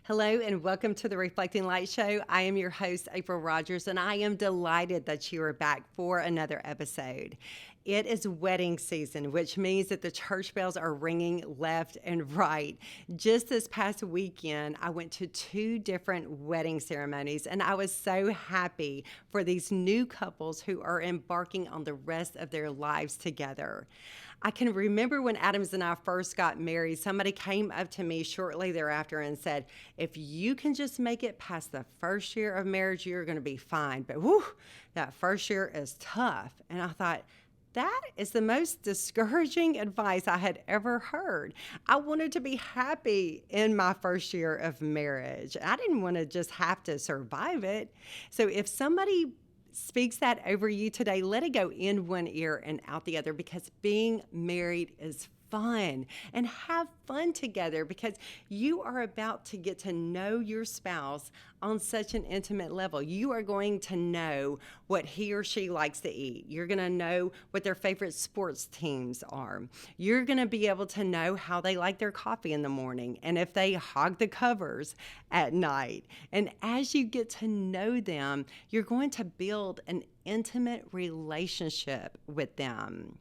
Hello and welcome to the Reflecting Light Show. I am your host, April Rodgers, and I am delighted that you are back for another episode. It is wedding season, which means that the church bells are ringing left and right. Just this past weekend, I went to 2 different wedding ceremonies, and I was so happy for these new couples who are embarking on the rest of their lives together. I can remember when Adams and I first got married, somebody came up to me shortly thereafter and said, if you can just make it past the first year of marriage, you're going to be fine. But whew, that first year is tough. And I thought, that is the most discouraging advice I had ever heard. I wanted to be happy in my first year of marriage. I didn't want to just have to survive it. So if somebody speaks that over you today, let it go in one ear and out the other, because being married is fun, and have fun together because you are about to get to know your spouse on such an intimate level. You are going to know what he or she likes to eat. You're going to know what their favorite sports teams are. You're going to be able to know how they like their coffee in the morning and if they hog the covers at night. And as you get to know them, you're going to build an intimate relationship with them.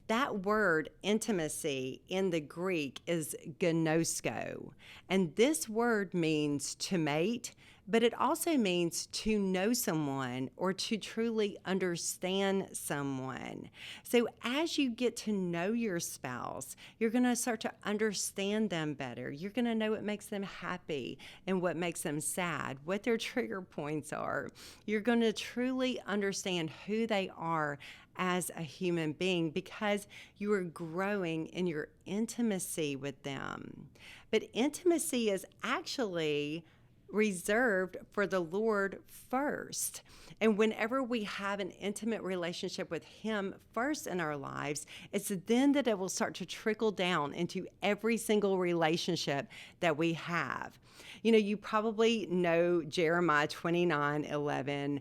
That word intimacy in the Greek is gnosko, and this word means to mate, but it also means to know someone or to truly understand someone. So as you get to know your spouse, you're going to start to understand them better. You're going to know what makes them happy and what makes them sad, what their trigger points are. You're going to truly understand who they are as a human being because you are growing in your intimacy with them. But intimacy is actually reserved for the Lord first. And whenever we have an intimate relationship with Him first in our lives, it's then that it will start to trickle down into every single relationship that we have. You know, you probably know Jeremiah 29:11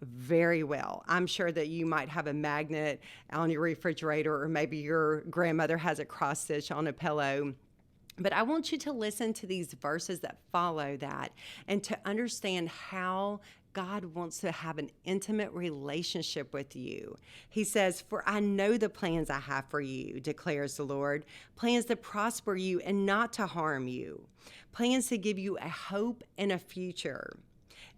very well. I'm sure that you might have a magnet on your refrigerator, or maybe your grandmother has a cross stitch on a pillow. But I want you to listen to these verses that follow that and to understand how God wants to have an intimate relationship with you. He says, "For I know the plans I have for you, declares the Lord, plans to prosper you and not to harm you, plans to give you a hope and a future.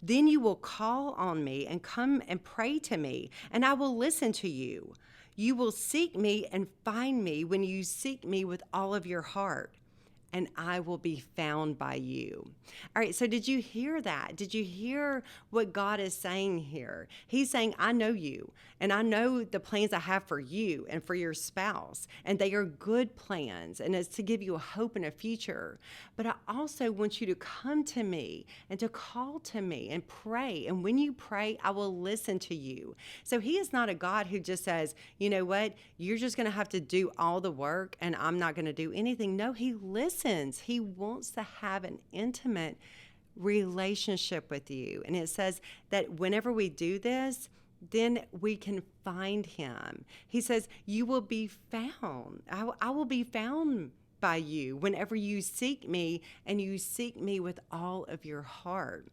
Then you will call on me and come and pray to me, and I will listen to you. You will seek me and find me when you seek me with all of your heart, and I will be found by you." All right, so did you hear that? Did you hear what God is saying here? He's saying, I know you, and I know the plans I have for you and for your spouse, and they are good plans, and it's to give you a hope and a future. But I also want you to come to me and to call to me and pray, and when you pray, I will listen to you. So He is not a God who just says, you know what, you're just going to have to do all the work, and I'm not going to do anything. No, He listens. He wants to have an intimate relationship with you. And it says that whenever we do this, then we can find Him. He says, you will be found. I will be found by you whenever you seek me, and you seek me with all of your heart.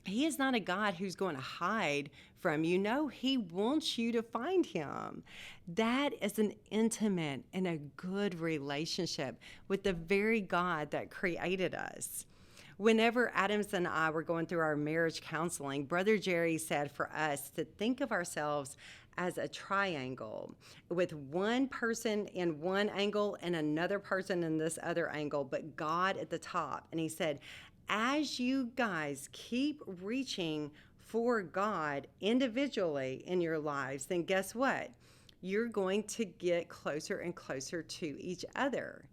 He is not a God who's going to hide from you. No, He wants you to find Him. That is an intimate and a good relationship with the very God that created us. Whenever Adams and I were going through our marriage counseling, Brother Jerry said for us to think of ourselves as a triangle with one person in one angle and another person in this other angle, but God at the top. And he said, as you guys keep reaching for God individually in your lives, then guess what? You're going to get closer and closer to each other.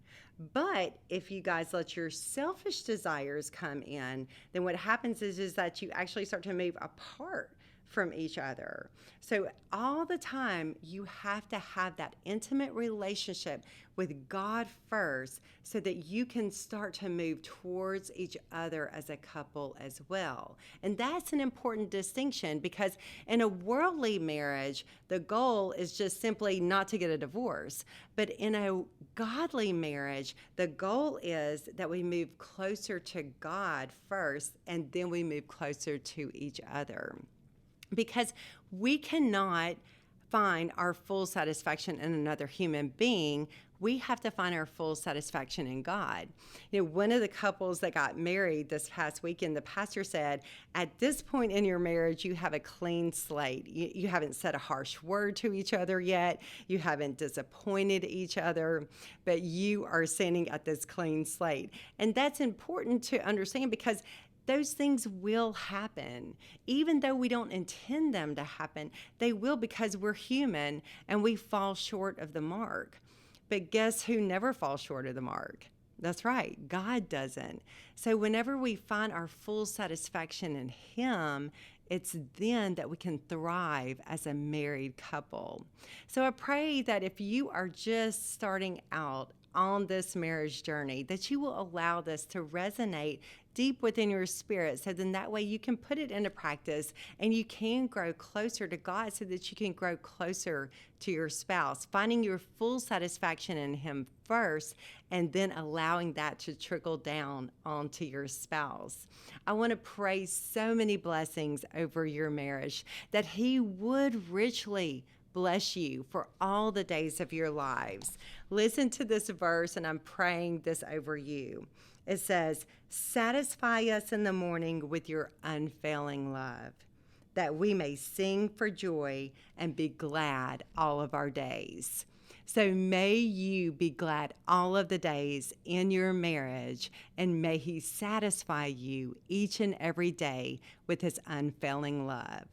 But if you guys let your selfish desires come in, then what happens is that you actually start to move apart from each other. So all the time, you have to have that intimate relationship with God first so that you can start to move towards each other as a couple as well. And that's an important distinction, because in a worldly marriage, the goal is just simply not to get a divorce. But in a godly marriage, the goal is that we move closer to God first, and then we move closer to each other. Because we cannot find our full satisfaction in another human being. We have to find our full satisfaction in God. One of the couples that got married this past weekend, the pastor said, at this point in your marriage, you have a clean slate. You haven't said a harsh word to each other yet. You haven't disappointed each other, but you are standing at this clean slate. And that's important to understand, because those things will happen. Even though we don't intend them to happen, they will, because we're human and we fall short of the mark. But guess who never falls short of the mark? That's right, God doesn't. So whenever we find our full satisfaction in Him, it's then that we can thrive as a married couple. So I pray that if you are just starting out on this marriage journey, that you will allow this to resonate deep within your spirit, so then that way you can put it into practice and you can grow closer to God, so that you can grow closer to your spouse, finding your full satisfaction in Him first, and then allowing that to trickle down onto your spouse. I want to pray so many blessings over your marriage, that He would richly bless you for all the days of your lives. Listen to this verse, and I'm praying this over you. It says, satisfy us in the morning with your unfailing love, that we may sing for joy and be glad all of our days. So may you be glad all of the days in your marriage, and may He satisfy you each and every day with His unfailing love.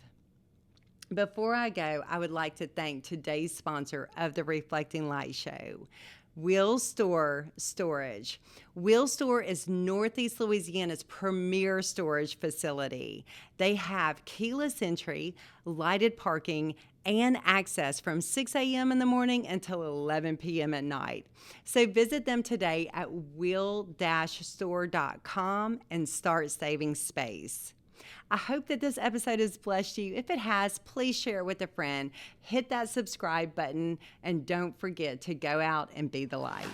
Before I go, I would like to thank today's sponsor of the Reflecting Light Show, Will Store Storage. Will Store is Northeast Louisiana's premier storage facility. They have keyless entry, lighted parking, and access from 6 a.m. in the morning until 11 p.m. at night. So visit them today at will-store.com and start saving space. I hope that this episode has blessed you. If it has, please share it with a friend. Hit that subscribe button, and don't forget to go out and be the light.